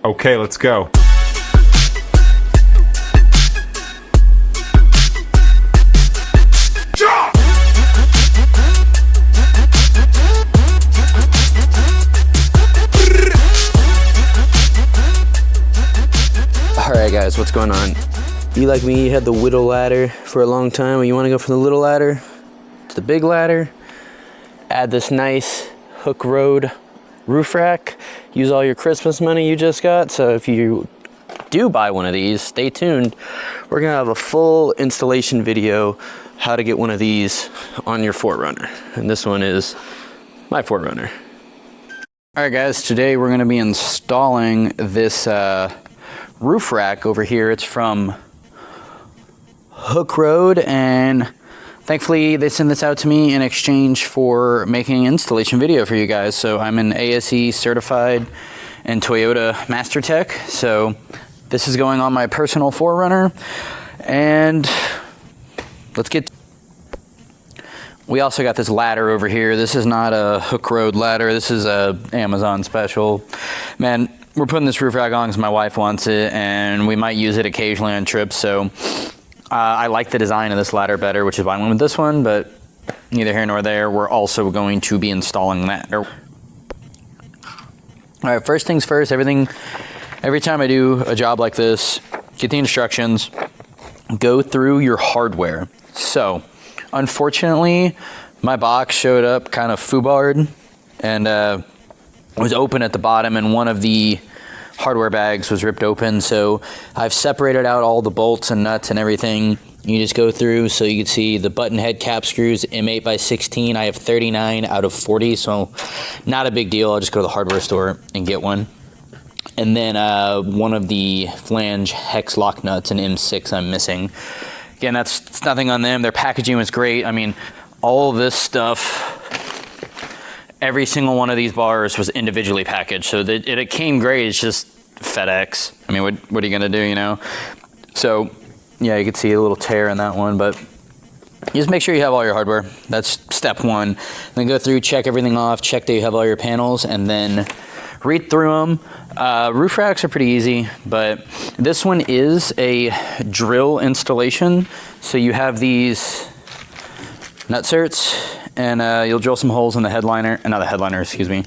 Okay, let's go. Alright guys, what's going on? You like me, you had the whittle ladder for a long time, or you want to go from the little ladder to the big ladder? Add this nice Hooke Road roof rack. Use all your Christmas money you just got. So if you do buy one of these, stay tuned. We're gonna have a full installation video how to get one of these on your 4Runner. And this one is my 4Runner. Alright guys, today we're gonna be installing this roof rack over here. It's from Hooke Road, and thankfully they sent this out to me in exchange for making an installation video for you guys. So I'm an ASE Certified and Toyota Master Tech, so this is going on my personal 4Runner, and let's get. We also got this ladder over here. This is not a Hooke Road ladder. This is a Amazon special. Man, we're putting this roof rack on because my wife wants it, and we might use it occasionally on trips. So I like the design of this ladder better, which is why I went with this one, but neither here nor there. We're also going to be installing that. All right, first things first, every time I do a job like this, get the instructions, go through your hardware. So unfortunately, my box showed up kind of foobarred, and was open at the bottom, and one of the hardware bags was ripped open. So I've separated out all the bolts and nuts and everything. You just go through, so you can see the button head cap screws, M8 by 16. I have 39 out of 40, so not a big deal. I'll just go to the hardware store and get one. And then one of the flange hex lock nuts, an M6 I'm missing. Again, it's nothing on them. Their packaging was great. I mean, all this stuff, every single one of these bars was individually packaged, so it came great. It's just FedEx. I mean, what are you gonna do, you know? So yeah, you can see a little tear in that one, but just make sure you have all your hardware. That's step one. Then go through, check everything off, check that you have all your panels, and then read through them. Roof racks are pretty easy, but this one is a drill installation. So you have these nutserts, and you'll drill some holes in the headliner, not the headliner, excuse me.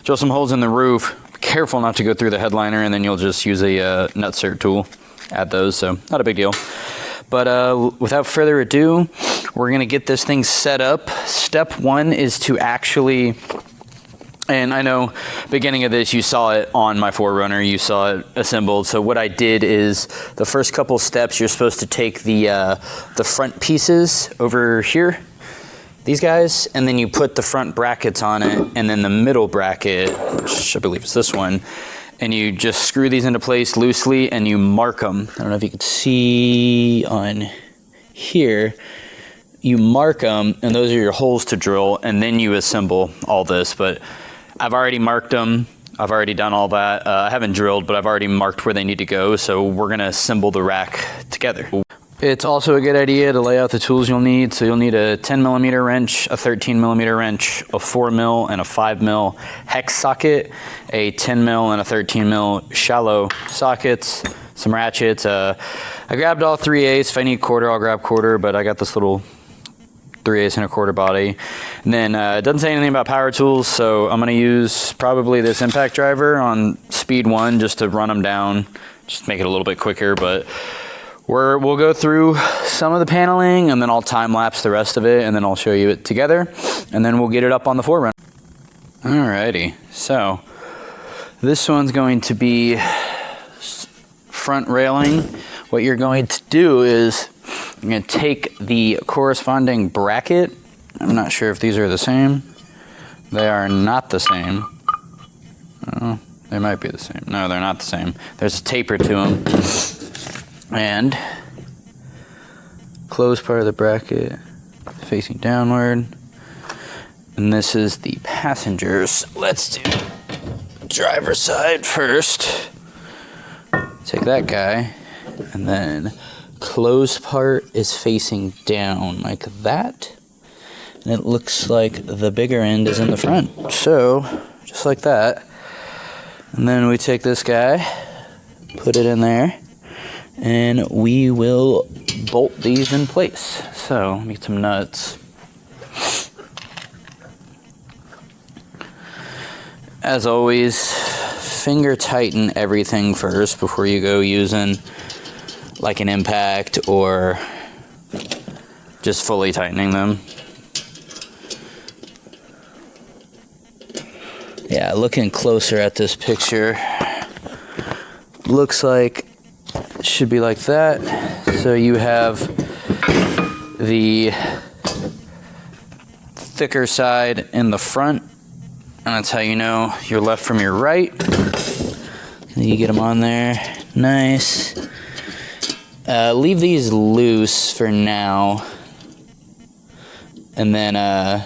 Drill some holes in the roof. Be careful not to go through the headliner, and then you'll just use a nutsert tool. Add those, so not a big deal. But without further ado, we're gonna get this thing set up. Step one is to actually, and I know beginning of this, you saw it on my 4Runner, you saw it assembled. So what I did is the first couple steps, you're supposed to take the front pieces over here, these guys, and then you put the front brackets on it, and then the middle bracket, which I believe is this one, and you just screw these into place loosely, and you mark them. I don't know if you can see on here. You mark them, and those are your holes to drill, and then you assemble all this. But I've already marked them. I've already done all that. I haven't drilled, but I've already marked where they need to go, so we're gonna assemble the rack together. It's also a good idea to lay out the tools you'll need. So you'll need a 10mm wrench, a 13mm wrench, a 4mm and a 5mm hex socket, a 10mm and a 13mm shallow sockets, some ratchets. I grabbed all 3/8. If I need quarter, I'll grab quarter, but I got this little 3/8 and a quarter body. And then it doesn't say anything about power tools, so I'm gonna use probably this impact driver on speed 1 just to run them down, just make it a little bit quicker. But we'll go through some of the paneling, and then I'll time lapse the rest of it, and then I'll show you it together, and then we'll get it up on the 4Runner. Alrighty, so this one's going to be front railing. What you're going to do is you're going to take the corresponding bracket. I'm not sure if these are the same. They are not the same. Oh, they might be the same. No, they're not the same. There's a taper to them. And close part of the bracket facing downward, and this is the passengers. Let's do driver's side first. Take that guy, and then closed part is facing down like that, and it looks like the bigger end is in the front. So just like that. And then we take this guy, put it in there, and we will bolt these in place. So, let me get some nuts. As always, finger tighten everything first before you go using like an impact or just fully tightening them. Yeah, looking closer at this picture, looks like it should be like that. So you have the thicker side in the front, and that's how you know your left from your right. And you get them on there, nice. Leave these loose for now, and then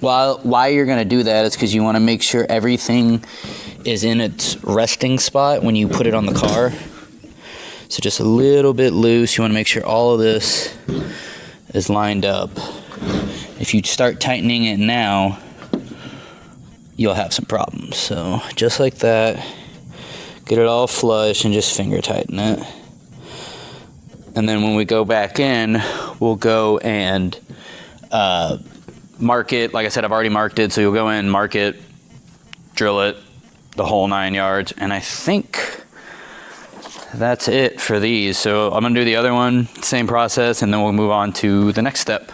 why you're gonna do that is because you want to make sure everything is in its resting spot when you put it on the car. So just a little bit loose. You want to make sure all of this is lined up. If you start tightening it now, you'll have some problems. So just like that, get it all flush and just finger tighten it. And then when we go back in, we'll go and mark it. Like I said, I've already marked it, so you'll go in, mark it, drill it, the whole 9 yards, and I think that's it for these. So I'm gonna do the other one, same process, and then we'll move on to the next step.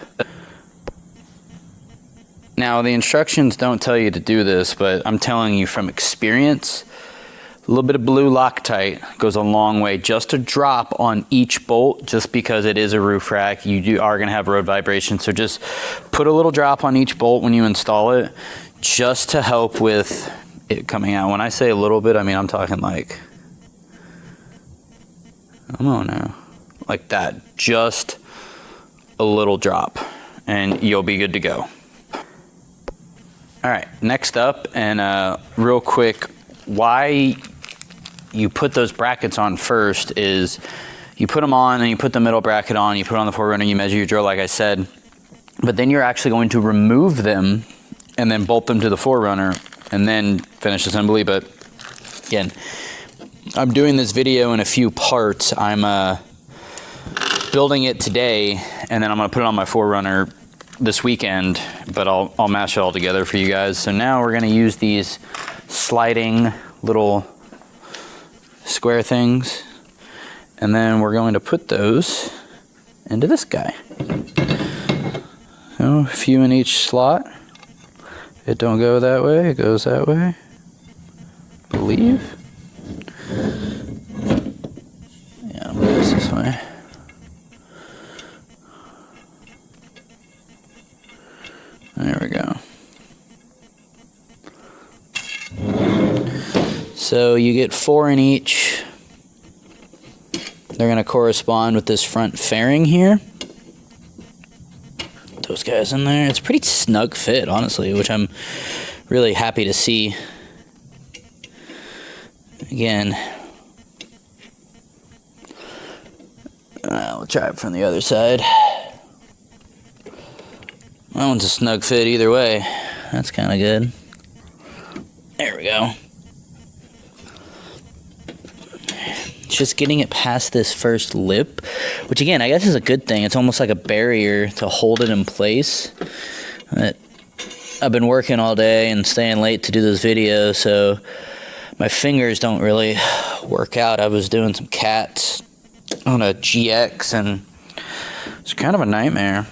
Now, the instructions don't tell you to do this, but I'm telling you from experience, a little bit of blue Loctite goes a long way. Just a drop on each bolt, just because it is a roof rack, you are going to have road vibration. So just put a little drop on each bolt when you install it, just to help with it coming out. When I say a little bit, I mean I'm talking like, come on now, like that. Just a little drop, and you'll be good to go. All right, next up, and real quick, why you put those brackets on first is you put them on and you put the middle bracket on, you put it on the forerunner, you measure your drill like I said, but then you're actually going to remove them and then bolt them to the forerunner and then finish assembly. But again, I'm doing this video in a few parts. I'm building it today, and then I'm gonna put it on my forerunner this weekend, but I'll mash it all together for you guys. So now we're gonna use these sliding little square things, and then we're going to put those into this guy. So a few in each slot. It don't go that way, it goes that way, I believe. Yeah, it goes this way. There we go. So you get 4 in each. They're going to correspond with this front fairing here. Those guys in there. It's a pretty snug fit, honestly, which I'm really happy to see. Again, we'll try it from the other side. That one's a snug fit either way. That's kind of good. There we go. Just getting it past this first lip, which again, I guess is a good thing. It's almost like a barrier to hold it in place. I've been working all day and staying late to do this video, so my fingers don't really work out. I was doing some cats on a GX, and it's kind of a nightmare.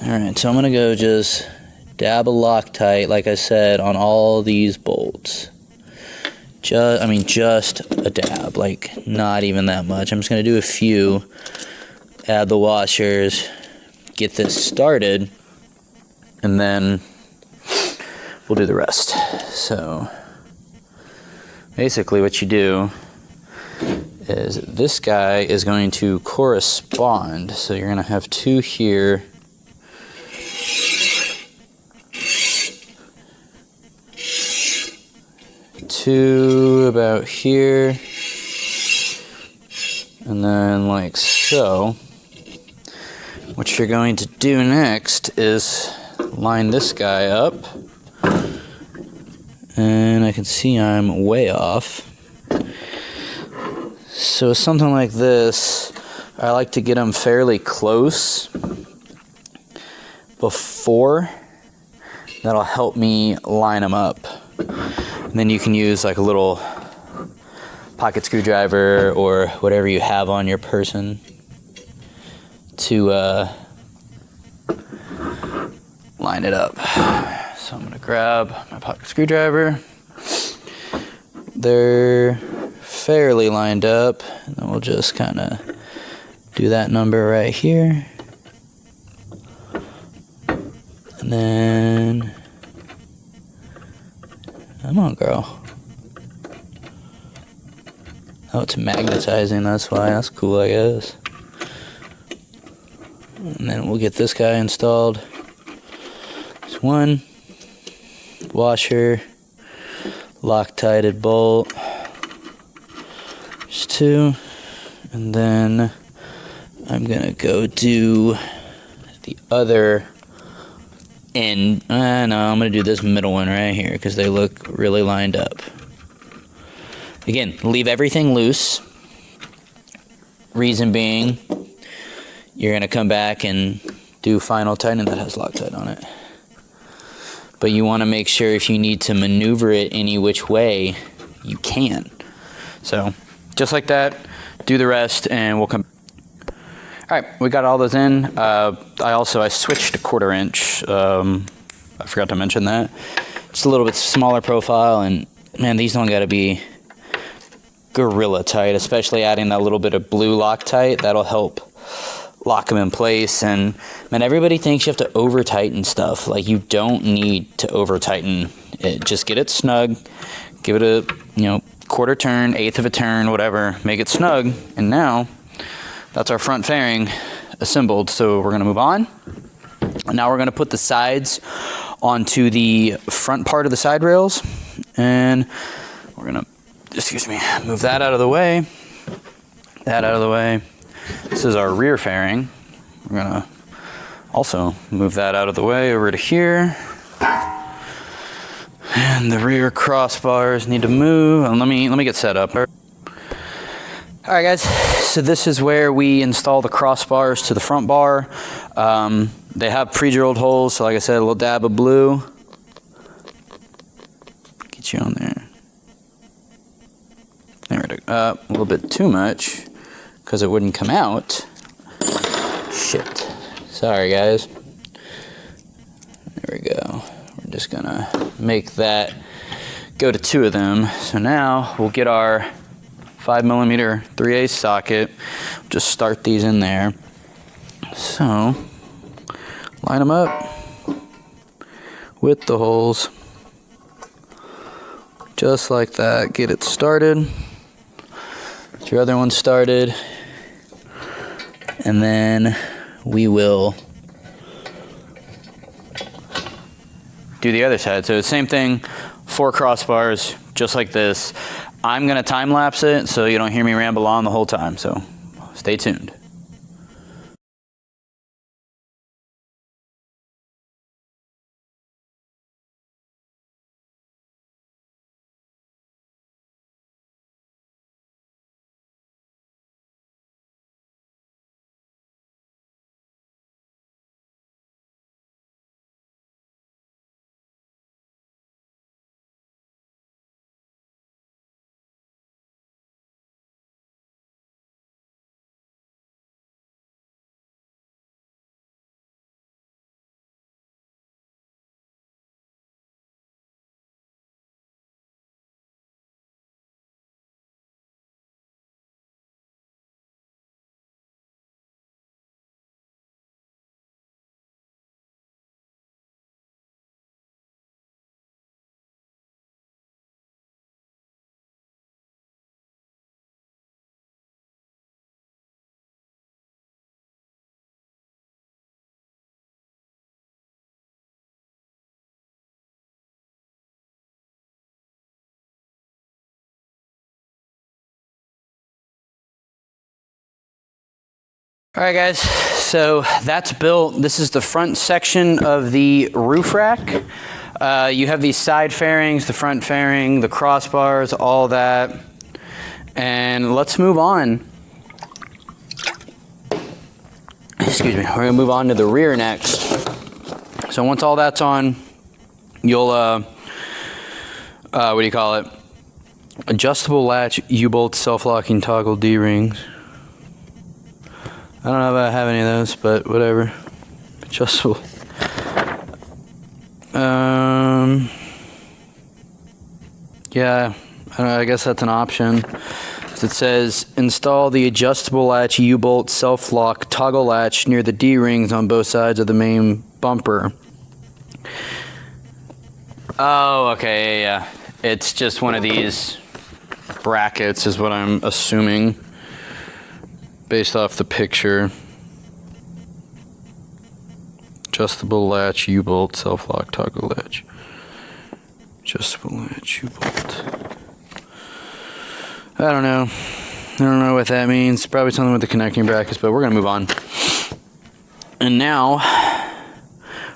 Alright, so I'm going to go just dab a Loctite, like I said, on all these bolts. Just a dab, like not even that much. I'm just going to do a few, add the washers, get this started, and then we'll do the rest. So basically what you do is this guy is going to correspond. So you're going to have 2 here. Two about here, and then like so. What you're going to do next is line this guy up, and I can see I'm way off. So something like this, I like to get them fairly close before. That'll help me line them up. And then you can use like a little pocket screwdriver or whatever you have on your person to line it up. So I'm gonna grab my pocket screwdriver. They're fairly lined up, and then we'll just kind of do that number right here. And then, come on, girl. Oh, it's magnetizing, that's why. That's cool, I guess. And then we'll get this guy installed. There's one. Washer. Loctited bolt. There's two. And then I'm gonna go do the other end. No, I'm gonna do this middle one right here because they look really lined up. Again, leave everything loose. Reason being, you're gonna come back and do final tightening. That has Loctite on it. But you wanna make sure if you need to maneuver it any which way, you can. So, just like that, do the rest and we'll come. All right, we got all those in. I switched to 1/4 inch. I forgot to mention that. Just a little bit smaller profile, and man, these don't gotta be gorilla tight, especially adding that little bit of blue Loctite. That'll help lock them in place. And man, everybody thinks you have to over tighten stuff. Like, you don't need to over tighten it. Just get it snug, give it a 1/4 turn, 1/8 of a turn, whatever, make it snug. And now that's our front fairing assembled. So we're gonna move on. And now we're gonna put the sides onto the front part of the side rails, and we're gonna, move that out of the way, that out of the way. This is our rear fairing. We're gonna also move that out of the way over to here. And the rear crossbars need to move. And let me get set up. All right, guys, so this is where we install the crossbars to the front bar. They have pre-drilled holes, so like I said, a little dab of blue. Get you on there. There we go. A little bit too much, because it wouldn't come out. Shit. Sorry, guys. There we go. We're just gonna make that go to 2 of them. So now we'll get our 5mm 3/8 socket. Just start these in there. So line them up with the holes, just like that. Get it started. Get your other one started, and then we will do the other side. So same thing, 4 crossbars, just like this. I'm gonna time lapse it so you don't hear me ramble on the whole time, so stay tuned. All right, guys, so that's built. This is the front section of the roof rack. You have these side fairings, the front fairing, the crossbars, all that. And let's move on. Excuse me. We're going to move on to the rear next. So once all that's on, you'll, what do you call it? Adjustable latch, U-bolt, self-locking toggle D-rings. I don't know if I have any of those, but whatever. Adjustable. Yeah, I guess that's an option. It says install the adjustable latch U-bolt self-lock toggle latch near the D-rings on both sides of the main bumper. Oh, okay, yeah. It's just one of these brackets is what I'm assuming based off the picture. Adjustable latch U-bolt self-lock toggle latch. Adjustable latch U-bolt. I don't know. I don't know what that means. Probably something with the connecting brackets, but we're going to move on. And now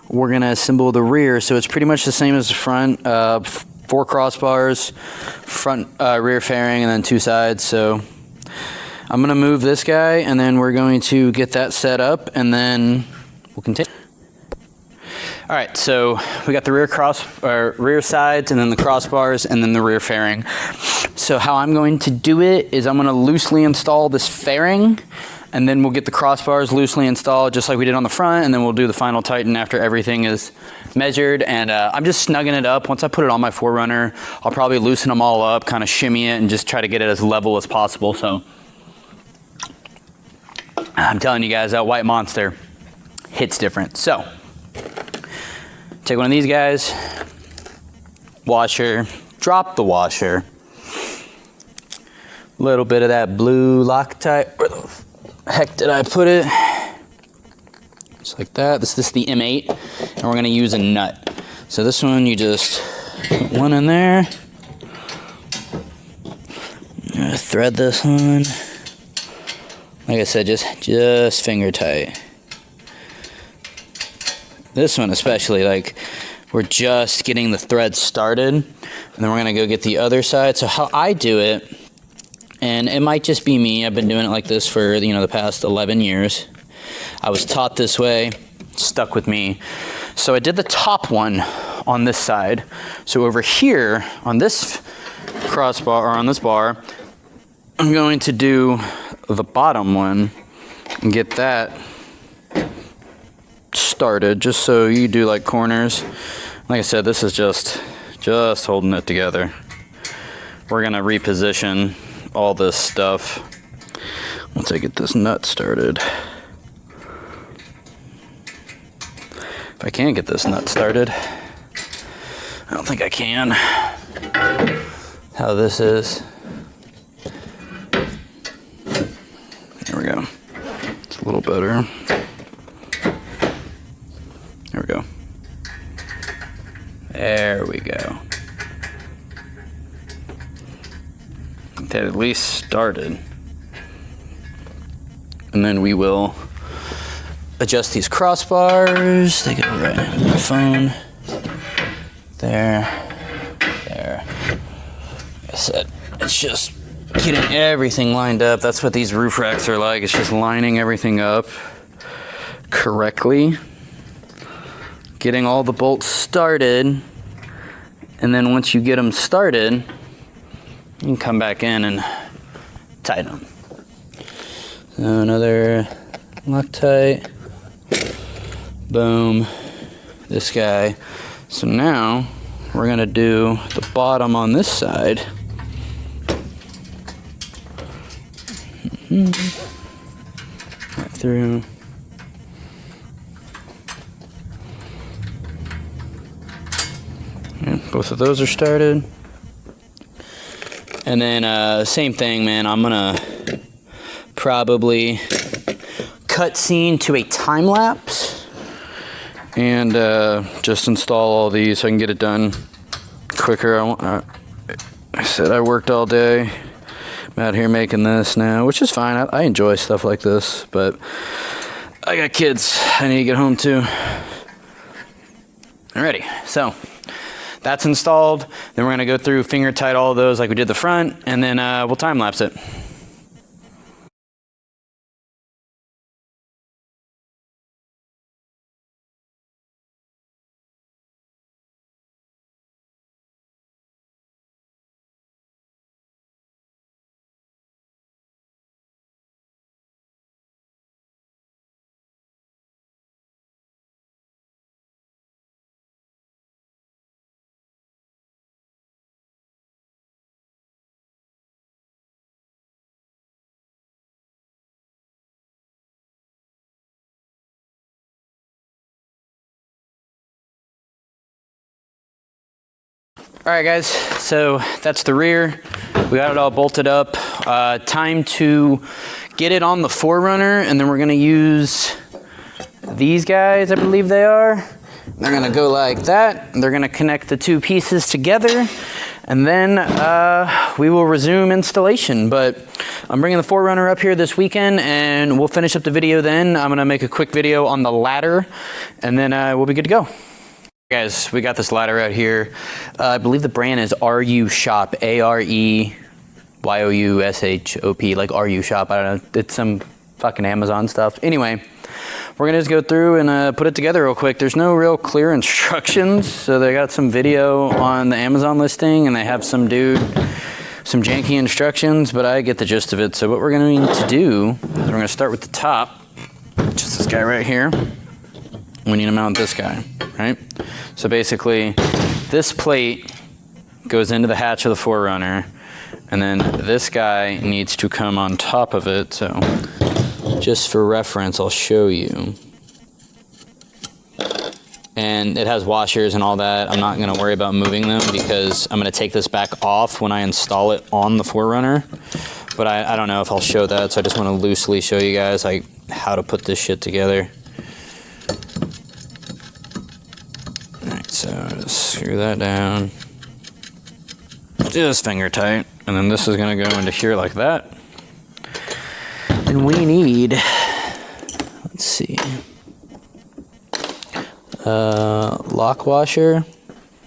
we're going to assemble the rear. So it's pretty much the same as the front. 4 crossbars, front rear fairing, and then 2 sides. So I'm going to move this guy, and then we're going to get that set up, and then we'll continue. All right, so we got the rear sides, and then the crossbars, and then the rear fairing. So how I'm going to do it is I'm going to loosely install this fairing, and then we'll get the crossbars loosely installed just like we did on the front, and then we'll do the final tighten after everything is measured. And I'm just snugging it up. Once I put it on my 4Runner, I'll probably loosen them all up, kind of shimmy it, and just try to get it as level as possible. So I'm telling you guys, that white monster hits different. So take one of these guys, washer, drop the washer, little bit of that blue Loctite. Where the heck did I put it? Just like that. This is the M8, and we're going to use a nut. So this one, you just put one in there. Thread this one. Like I said, just finger tight. This one especially, like, we're just getting the thread started, and then we're going to go get the other side. So how I do it, and it might just be me, I've been doing it like this for, the past 11 years. I was taught this way, stuck with me. So I did the top one on this side. So over here, on this crossbar, or on this bar, I'm going to do the bottom one and get that started, just so you do like corners. Like I said, this is just holding it together. We're gonna reposition all this stuff once I get this nut started. If I can't get this nut started, I don't think I can. How this is. There we go. It's a little better. There we go. There we go. That at least started. And then we will adjust these crossbars. They go right into the phone. There. Like I said, it's just getting everything lined up. That's what these roof racks are like. It's just lining everything up correctly. Getting all the bolts started, and then once you get them started, you can come back in and tighten them. So another Loctite, boom, this guy. So now we're gonna do the bottom on this side. Right through. Both of those are started. And then same thing, man. I'm gonna probably cut scene to a time lapse and just install all these so I can get it done quicker. I said I worked all day. I'm out here making this now, which is fine. I enjoy stuff like this, but I got kids I need to get home to. Alrighty, so that's installed. Then we're gonna go through finger tight all of those like we did the front, and then we'll time lapse it. All right, guys, so that's the rear. We got it all bolted up. Time to get it on the 4Runner, and then we're gonna use these guys, I believe they are. They're gonna go like that. They're gonna connect the two pieces together, and then we will resume installation. But I'm bringing the 4Runner up here this weekend, and we'll finish up the video then. I'm gonna make a quick video on the ladder, and then we'll be good to go. Guys, we got this ladder out here. I believe the brand is RU Shop, AREYOUSHOP, like RU Shop. I don't know, it's some fucking Amazon stuff. Anyway, we're gonna just go through and put it together real quick. There's no real clear instructions, so they got some video on the Amazon listing, and they have some janky instructions, but I get the gist of it. So what we're gonna need to do is we're gonna start with the top, just this guy right here. We need to mount this guy, right? So basically, this plate goes into the hatch of the 4Runner, and then this guy needs to come on top of it. So just for reference, I'll show you. And it has washers and all that. I'm not gonna worry about moving them because I'm gonna take this back off when I install it on the 4Runner. But I don't know if I'll show that, so I just wanna loosely show you guys like how to put this shit together. So just screw that down, just finger tight, and then this is gonna go into here like that. And we need, let's see, lock washer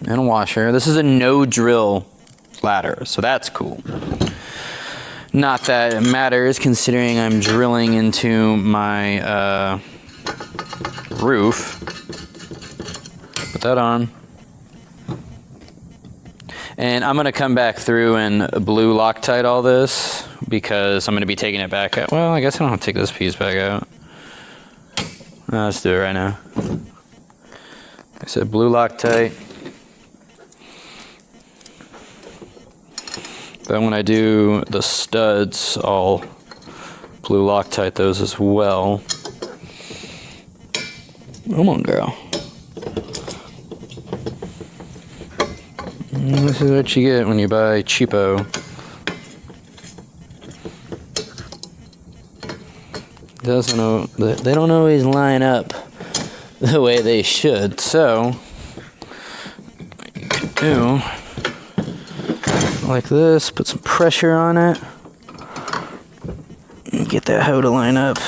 and a washer. This is a no drill ladder, so that's cool. Not that it matters considering I'm drilling into my roof. Put that on. And I'm gonna come back through and blue Loctite all this because I'm gonna be taking it back out. Well, I guess I don't have to take this piece back out. No, let's do it right now. I said blue Loctite. Then when I do the studs, I'll blue Loctite those as well. Come on, girl. This is what you get when you buy cheapo. They don't always line up the way they should. So what you can do like this, put some pressure on it, and get that hoe to line up.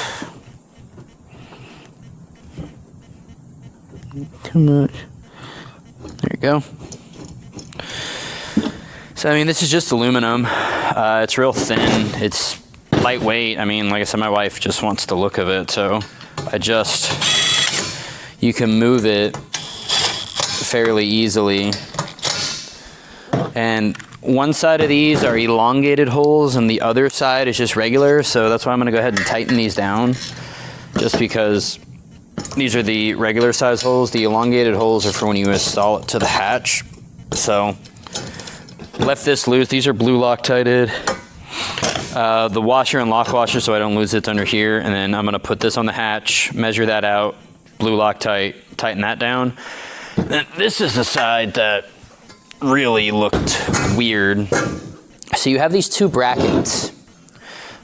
Too much. There you go. So, I mean, this is just aluminum. It's real thin. It's lightweight. I mean, like I said, my wife just wants the look of it. So you can move it fairly easily. And one side of these are elongated holes and the other side is just regular. So that's why I'm gonna go ahead and tighten these down, just because these are the regular size holes. The elongated holes are for when you install it to the hatch. So left this loose. These are blue Loctited. The washer and lock washer, so I don't lose it under here. And then I'm gonna put this on the hatch, measure that out, blue Loctite, tighten that down. And this is the side that really looked weird. So you have these two brackets.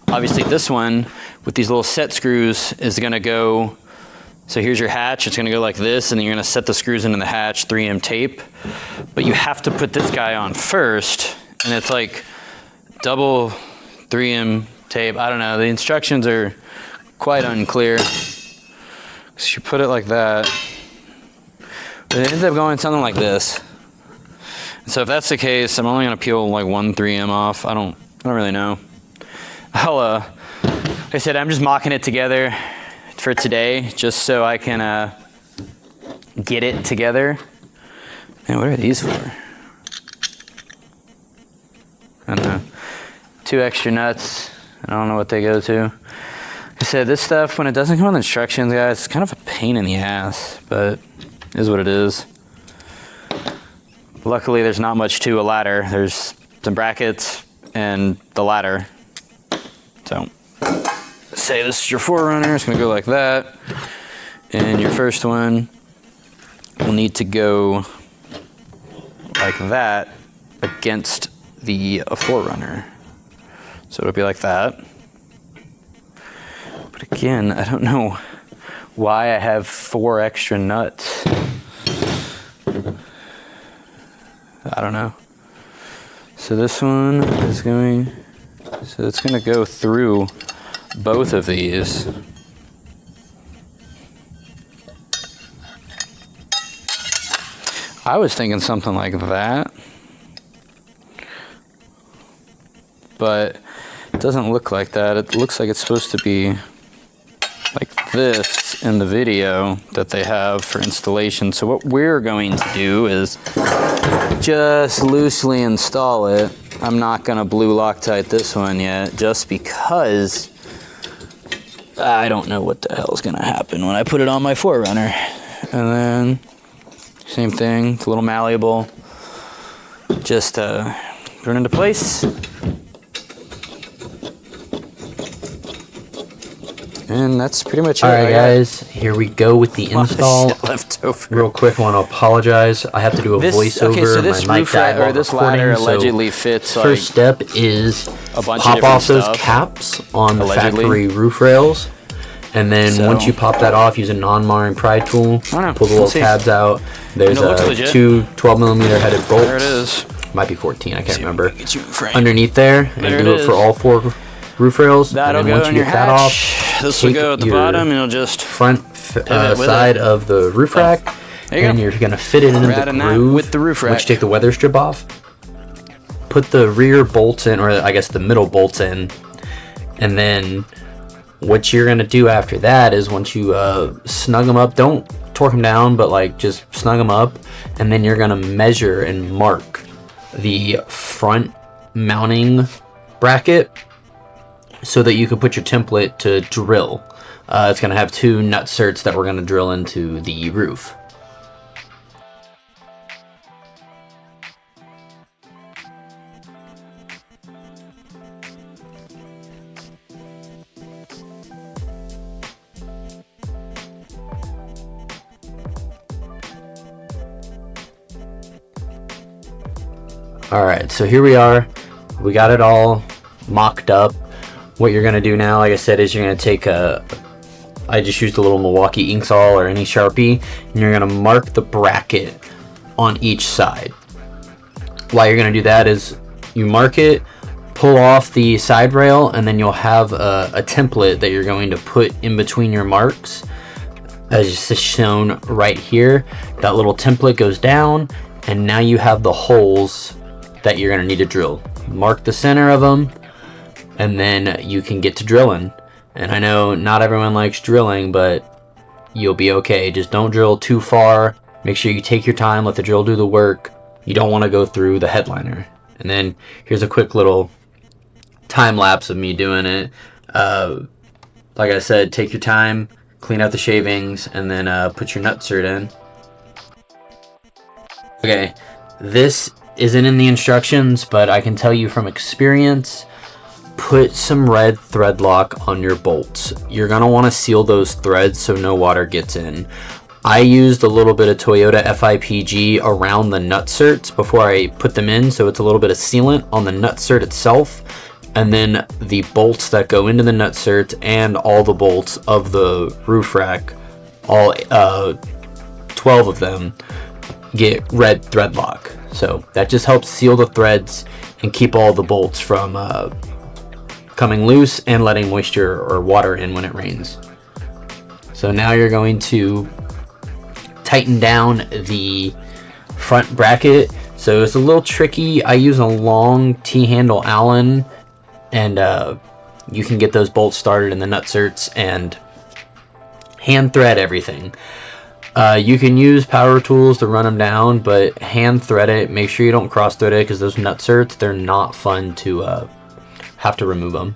Obviously this one with these little set screws is gonna go, so here's your hatch, it's gonna go like this, and then you're gonna set the screws into the hatch, 3M tape. But you have to put this guy on first, and it's like double 3M tape. I don't know, the instructions are quite unclear. So you put it like that. But it ends up going something like this. So if that's the case, I'm only gonna peel like 1 3M off. I don't really know. Like I said, I'm just mocking it together for today, just so I can get it together. Man, what are these for? I don't know. 2 extra nuts. I don't know what they go to. Like I said, this stuff, when it doesn't come with instructions, guys, it's kind of a pain in the ass, but it is what it is. Luckily, there's not much to a ladder. There's some brackets and the ladder. So, say this is your forerunner. It's going to go like that. And your first one will need to go like that against the forerunner. So it'll be like that. But again, I don't know why I have 4 extra nuts. I don't know. So this one is going, so it's going to go through both of these. I was thinking something like that, but it doesn't look like that. It looks like it's supposed to be like this in the video that they have for installation. So what we're going to do is just loosely install it. I'm not gonna blue Loctite this one yet, just because I don't know what the hell is gonna happen when I put it on my forerunner. And then same thing, it's a little malleable. Just put it into place. And that's pretty much it. Alright guys, here we go with the install. Left over. Real quick, I want to apologize. I have to do a voiceover. Okay, so this my roof mic or this ladder allegedly fits like first step is a bunch pop of off those stuff, caps on the allegedly. factory roof rails. And then once you pop that off, use a non-marring pry tool. Pull the little tabs out. There's two 12mm headed bolts. There it is. Might be 14, I can't remember. Underneath there, and There do it for all 4 roof rails. That'll and then go once in you your get that hatch. off, This will go at the bottom, and it'll just front side of the roof rack, and you're gonna fit it into the groove with the roof rack. Once you take the weather strip off, put the rear bolts in, or I guess the middle bolts in, and then what you're gonna do after that is once you snug them up, don't torque them down, but like just snug them up, and then you're gonna measure and mark the front mounting bracket so that you can put your template to drill. It's gonna have 2 nut certs that we're gonna drill into the roof. Alright, so here we are. We got it all mocked up. What you're going to do now, like I said, is you're going to take I just used a little Milwaukee ink saw or any Sharpie, and you're going to mark the bracket on each side. Why you're going to do that is you mark it, pull off the side rail, and then you'll have a template that you're going to put in between your marks, as is shown right here. That little template goes down, and now you have the holes that you're going to need to drill. Mark the center of them, and then you can get to drilling. And I know not everyone likes drilling, but you'll be okay. Just don't drill too far. Make sure you take your time, let the drill do the work. You don't want to go through the headliner. And then here's a quick little time lapse of me doing it. Like I said, take your time, clean out the shavings, and then put your nut cert in. Okay, this isn't in the instructions, but I can tell you from experience, put some red thread lock on your bolts. You're gonna want to seal those threads so no water gets in. I used a little bit of Toyota FIPG around the nut certs before I put them in, so it's a little bit of sealant on the nut cert itself, and then the bolts that go into the nut cert and all the bolts of the roof rack, all 12 of them, get red thread lock. So that just helps seal the threads and keep all the bolts from coming loose and letting moisture or water in when it rains. So now you're going to tighten down the front bracket So it's a little tricky. I use a long T-handle Allen, and you can get those bolts started in the nutserts and hand thread everything. You can use power tools to run them down, but hand thread it. Make sure you don't cross thread it, because those nutserts, they're not fun to have to remove them.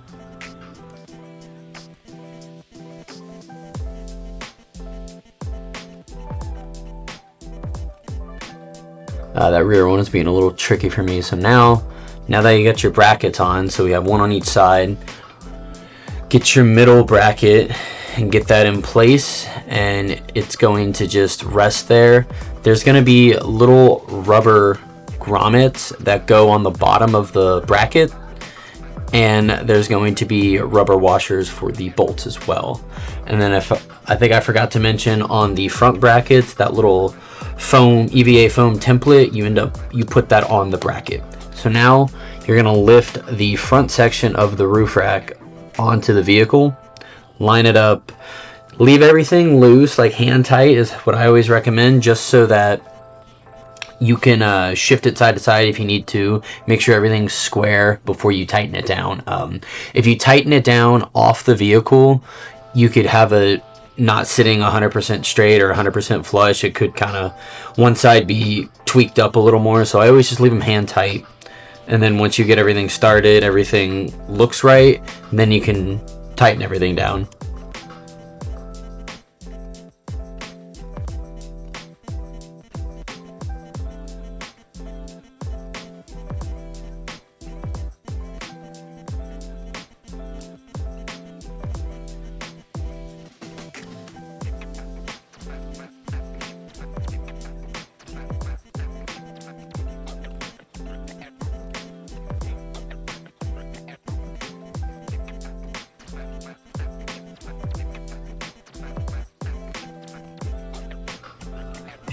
That rear one is being a little tricky for me. So now that you got your brackets on, so we have one on each side, get your middle bracket and get that in place, and it's going to just rest there. There's going to be little rubber grommets that go on the bottom of the bracket, and there's going to be rubber washers for the bolts as well. And then I think I forgot to mention on the front brackets, that little foam, EVA foam template, you put that on the bracket. So now you're going to lift the front section of the roof rack onto the vehicle, line it up, leave everything loose, like hand tight is what I always recommend, just so that you can shift it side to side if you need to. Make sure everything's square before you tighten it down. If you tighten it down off the vehicle, you could have a not sitting 100% straight or 100% flush. It could kind of one side be tweaked up a little more. So I always just leave them hand tight. And then once you get everything started, everything looks right, then you can tighten everything down.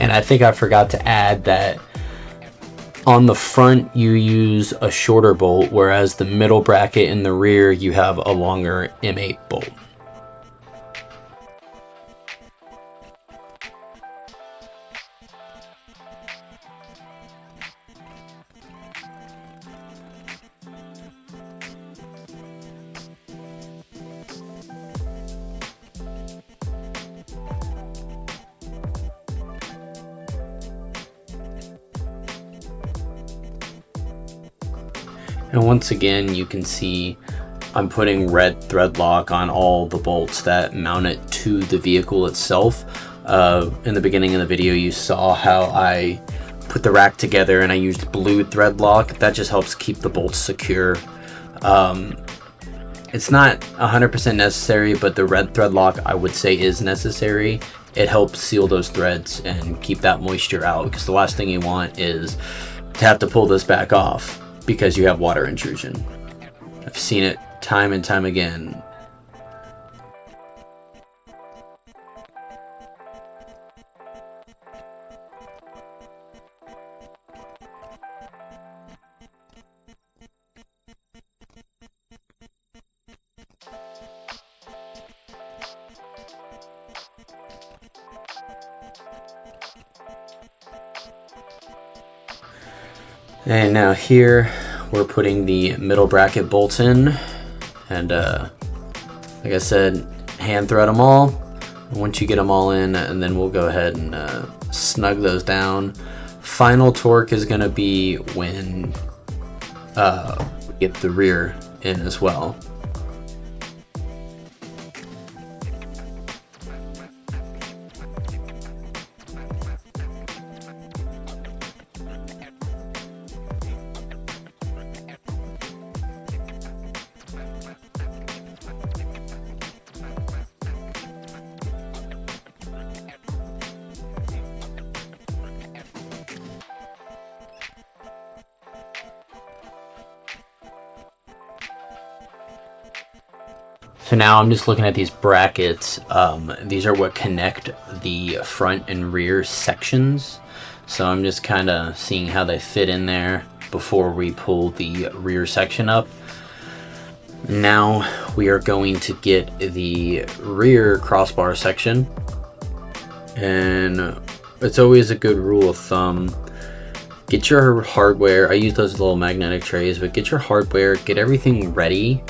And I think I forgot to add that on the front you use a shorter bolt, whereas the middle bracket in the rear you have a longer M8 bolt. And once again, you can see I'm putting red thread lock on all the bolts that mount it to the vehicle itself. In the beginning of the video, you saw how I put the rack together and I used blue thread lock. That just helps keep the bolts secure. It's not 100% necessary, but the red thread lock I would say is necessary. It helps seal those threads and keep that moisture out, because the last thing you want is to have to pull this back off because you have water intrusion. I've seen it time and time again. And now here we're putting the middle bracket bolts in, and like I said, hand thread them all. Once you get them all in, and then we'll go ahead and snug those down. Final torque is going to be when we get the rear in as well. So now I'm just looking at these brackets. These are what connect the front and rear sections. So I'm just kind of seeing how they fit in there before we pull the rear section up. Now we are going to get the rear crossbar section. And it's always a good rule of thumb get your hardware. I use those little magnetic trays, but get your hardware, get everything ready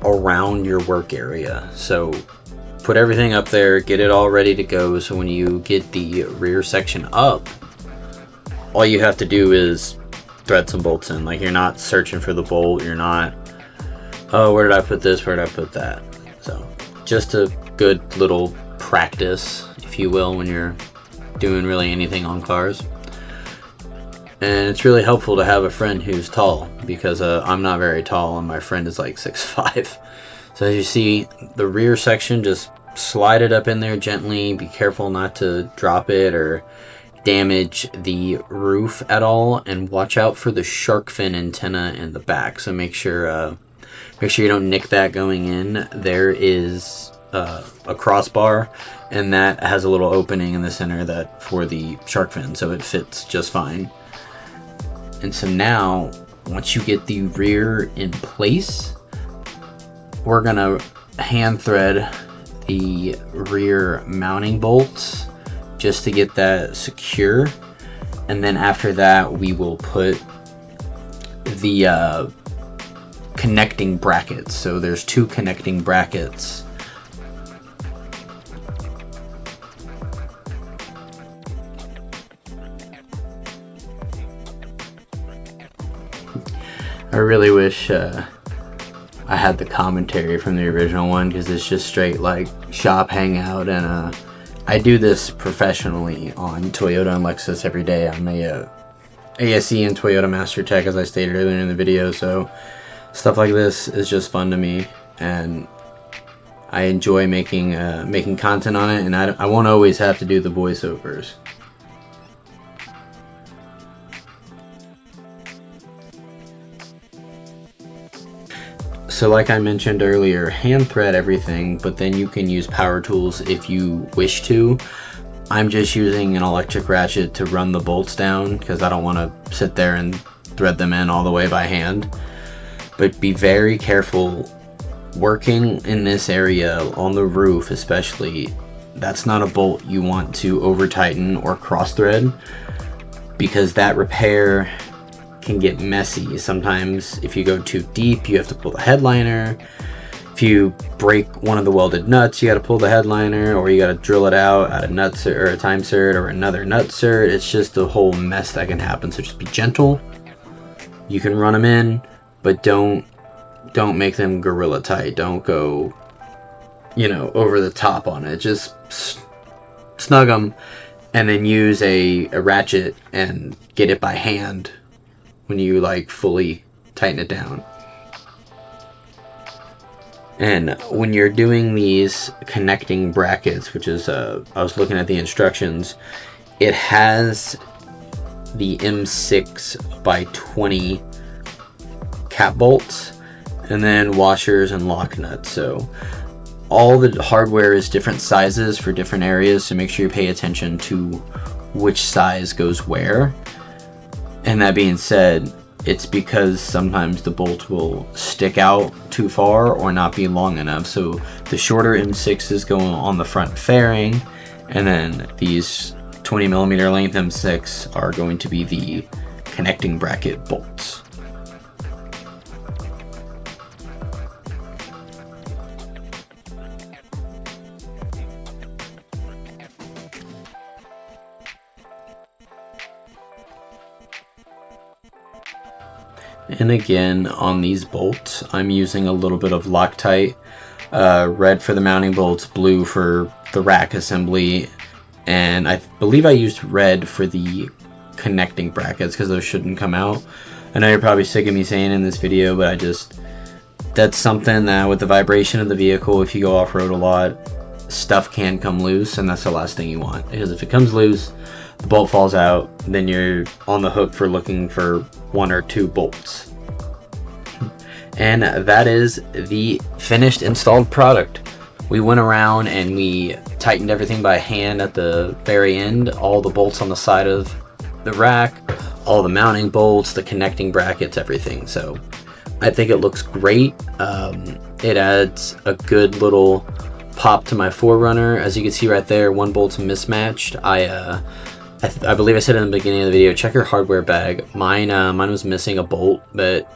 around your work area. So put everything up there, get it all ready to go, so when you get the rear section up, all you have to do is thread some bolts in. Like, you're not searching for the bolt, you're not, oh, where did I put this, where did I put that? So just a good little practice, if you will, when you're doing really anything on cars. And it's really helpful to have a friend who's tall, because I'm not very tall and my friend is like 6'5". So as you see, the rear section, just slide it up in there gently. Be careful not to drop it or damage the roof at all, and watch out for the shark fin antenna in the back. So make sure you don't nick that going in. There is a crossbar, and that has a little opening in the center that for the shark fin, so it fits just fine. And so now, once you get the rear in place, we're gonna hand thread the rear mounting bolts just to get that secure. And then after that, we will put the connecting brackets. So there's 2 connecting brackets. I really wish I had the commentary from the original one, because it's just straight like shop hangout, and I do this professionally on Toyota and Lexus every day. I'm a ASE and Toyota Master Tech, as I stated earlier in the video, so stuff like this is just fun to me, and I enjoy making content on it, and I won't always have to do the voiceovers. So like I mentioned earlier, hand thread everything, but then you can use power tools if you wish to. I'm just using an electric ratchet to run the bolts down, because I don't want to sit there and thread them in all the way by hand. But be very careful working in this area on the roof, especially. That's not a bolt you want to over tighten or cross thread, because that repair can get messy. Sometimes if you go too deep, you have to pull the headliner. If you break one of the welded nuts, you got to pull the headliner, or you got to drill it out at a nut cert or a time cert or another nut cert. It's just a whole mess that can happen. So just be gentle. You can run them in, but don't make them gorilla tight. Don't go, over the top on it. Just snug them, and then use a ratchet and get it by hand when you like fully tighten it down. And when you're doing these connecting brackets, which is I was looking at the instructions, it has the M6 by 20 cap bolts, and then washers and lock nuts. So all the hardware is different sizes for different areas, so make sure you pay attention to which size goes where. And that being said, it's because sometimes the bolt will stick out too far or not be long enough. So the shorter M6s go on the front fairing, and then these 20mm length M6 are going to be the connecting bracket bolts. And again, on these bolts, I'm using a little bit of Loctite, red for the mounting bolts, blue for the rack assembly, and I believe I used red for the connecting brackets, because those shouldn't come out. I know you're probably sick of me saying in this video, but that's something that with the vibration of the vehicle, if you go off-road a lot, stuff can come loose, and that's the last thing you want, because if it comes loose, the bolt falls out, then you're on the hook for looking for 1 or 2 bolts. And that is the finished installed product. We went around and we tightened everything by hand at the very end, all the bolts on the side of the rack, all the mounting bolts, the connecting brackets, everything. So I think it looks great. It adds a good little pop to my 4Runner. As you can see right there, one bolt's mismatched. I I believe I said in the beginning of the video, check your hardware bag. Mine was missing a bolt, but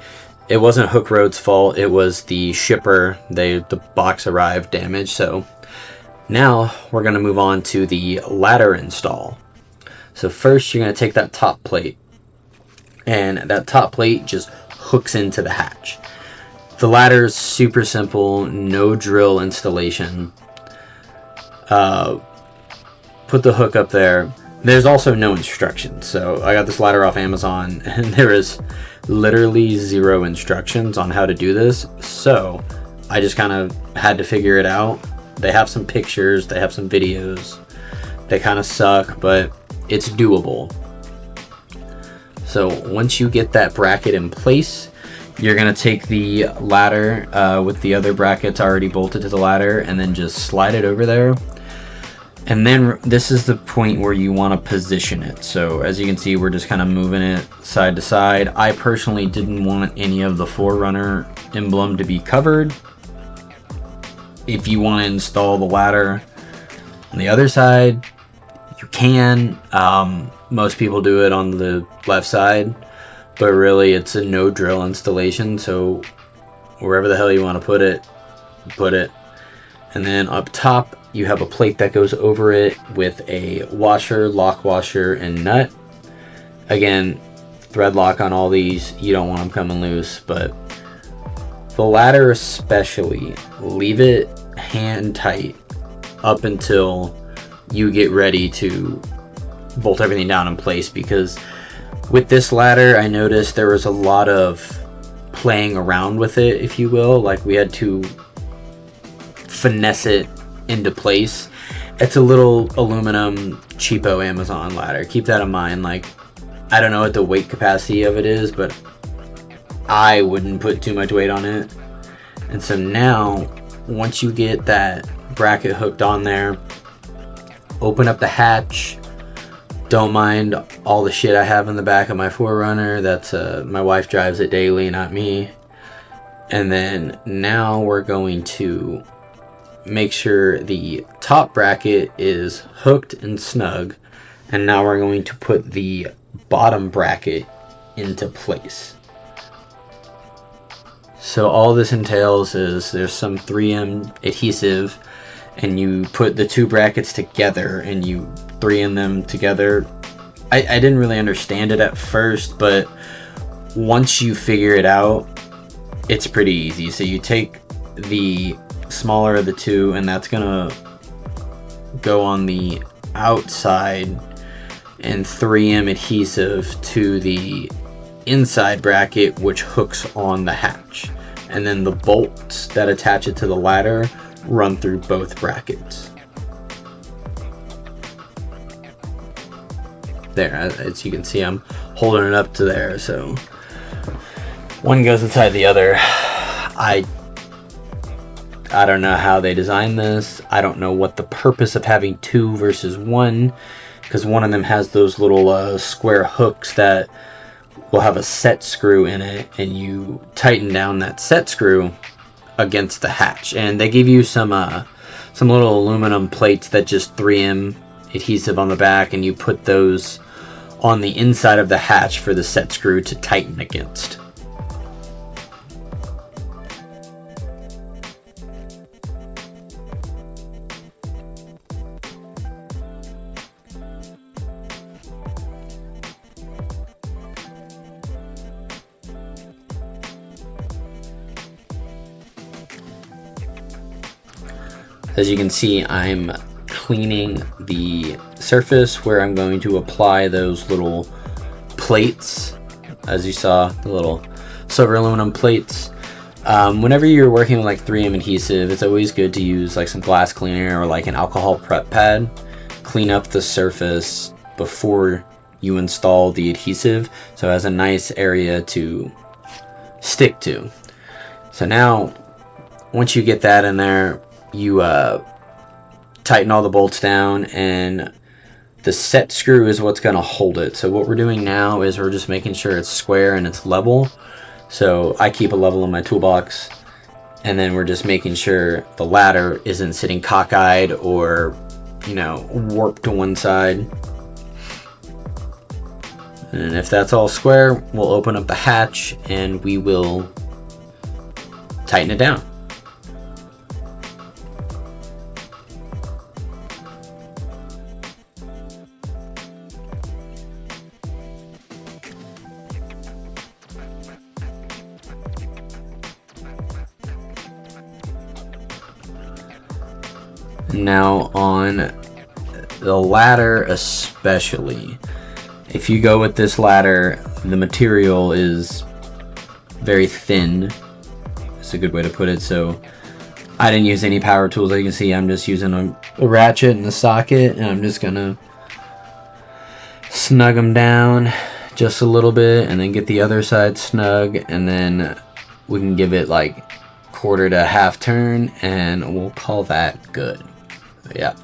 it wasn't Hooke Road's fault. It was the shipper. The box arrived damaged. So now we're going to move on to the ladder install. So first you're going to take that top plate, and that top plate just hooks into the hatch. The ladder is super simple, no drill installation. Put the hook up there. There's also no instructions. So I got this ladder off Amazon, and there is literally 0 instructions on how to do this. So I just kind of had to figure it out. They have some pictures, they have some videos. They kind of suck, but it's doable. So once you get that bracket in place, you're going to take the ladder with the other brackets already bolted to the ladder, and then just slide it over there. And then this is the point where you want to position it. So as you can see, we're just kind of moving it side to side. I personally didn't want any of the Forerunner emblem to be covered. If you want to install the ladder on the other side, you can. Most people do it on the left side, but really it's a no drill installation. So wherever the hell you want to put it, put it. And then up top, you have a plate that goes over it with a washer, lock washer, and nut. Again, thread lock on all these. You don't want them coming loose, but the ladder especially, leave it hand tight up until you get ready to bolt everything down in place, because with this ladder, I noticed there was a lot of playing around with it, if you will. Like, we had to finesse it into place. It's a little aluminum cheapo Amazon ladder. Keep that in mind. Like, I don't know what the weight capacity of it is, but I wouldn't put too much weight on it. And so now, once you get that bracket hooked on there, open up the hatch. Don't mind all the shit I have in the back of my Forerunner. That's my wife drives it daily, not me. And then now we're going to make sure the top bracket is hooked and snug, and now we're going to put the bottom bracket into place. So all this entails is there's some 3M adhesive, and you put the 2 brackets together and you 3M them together. I didn't really understand it at first, but once you figure it out, it's pretty easy. So you take the smaller of the 2, and that's gonna go on the outside, and 3M adhesive to the inside bracket, which hooks on the hatch, and then the bolts that attach it to the ladder run through both brackets. There, as you can see, I'm holding it up to there, so one goes inside the other. I don't know how they designed this. I don't know what the purpose of having 2 versus 1, because one of them has those little square hooks that will have a set screw in it, and you tighten down that set screw against the hatch. And they give you some little aluminum plates that just 3M adhesive on the back, and you put those on the inside of the hatch for the set screw to tighten against. As you can see, I'm cleaning the surface where I'm going to apply those little plates. As you saw, the little silver aluminum plates. Whenever you're working with like 3M adhesive, it's always good to use like some glass cleaner or like an alcohol prep pad. Clean up the surface before you install the adhesive, so it has a nice area to stick to. So now, once you get that in there, you tighten all the bolts down, and the set screw is what's going to hold it. So what we're doing now is we're just making sure it's square and it's level. So I keep a level in my toolbox, and then we're just making sure the ladder isn't sitting cockeyed or, you know, warped to one side. And if that's all square, we'll open up the hatch and we will tighten it down. Now on the ladder especially, if you go with this ladder, the material is very thin. It's a good way to put it. So I didn't use any power tools. As you can see, I'm just using a ratchet and a socket, and I'm just gonna snug them down just a little bit and then get the other side snug, and then we can give it like quarter to half turn and we'll call that good. Yeah.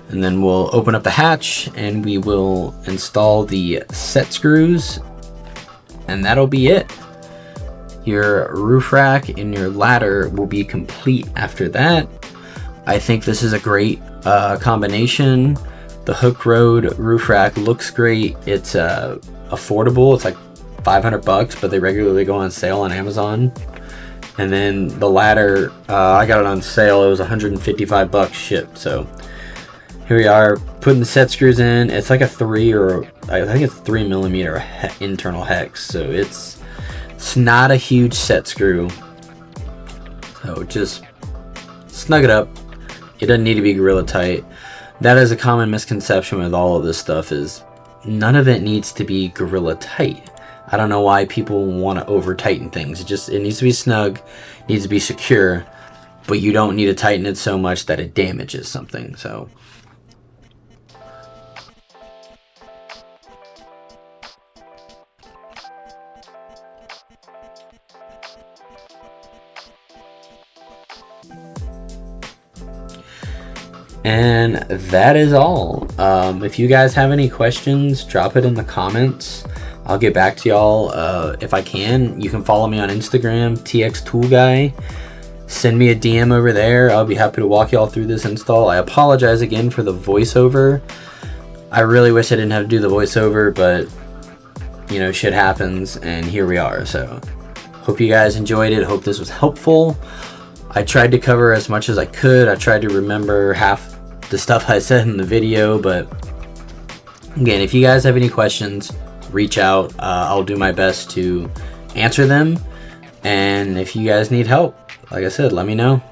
And then we'll open up the hatch and we will install the set screws, and that'll be it. Your roof rack and your ladder will be complete after that. I think this is a great combination. The Hooke Road roof rack looks great. It's affordable. It's like $500, but they regularly go on sale on Amazon. And then the ladder, I got it on sale. It was $155 shipped. So here we are putting the set screws in. It's like a 3 millimeter internal hex. So it's not a huge set screw. So just snug it up. It doesn't need to be Gorilla Tight. That is a common misconception with all of this stuff, is none of it needs to be Gorilla Tight. I don't know why people want to over tighten things. It needs to be snug, needs to be secure, but you don't need to tighten it so much that it damages something. So and that is all. If you guys have any questions, drop it in the comments. I'll get back to y'all if I can. You can follow me on Instagram, TxToolGuy. Send me a DM over there. I'll be happy to walk y'all through this install. I apologize again for the voiceover. I really wish I didn't have to do the voiceover, but you know, shit happens, and here we are. So hope you guys enjoyed it. Hope this was helpful. I tried to cover as much as I could. I tried to remember half the stuff I said in the video, but again, if you guys have any questions, reach out. I'll do my best to answer them, and if you guys need help, like I said, let me know.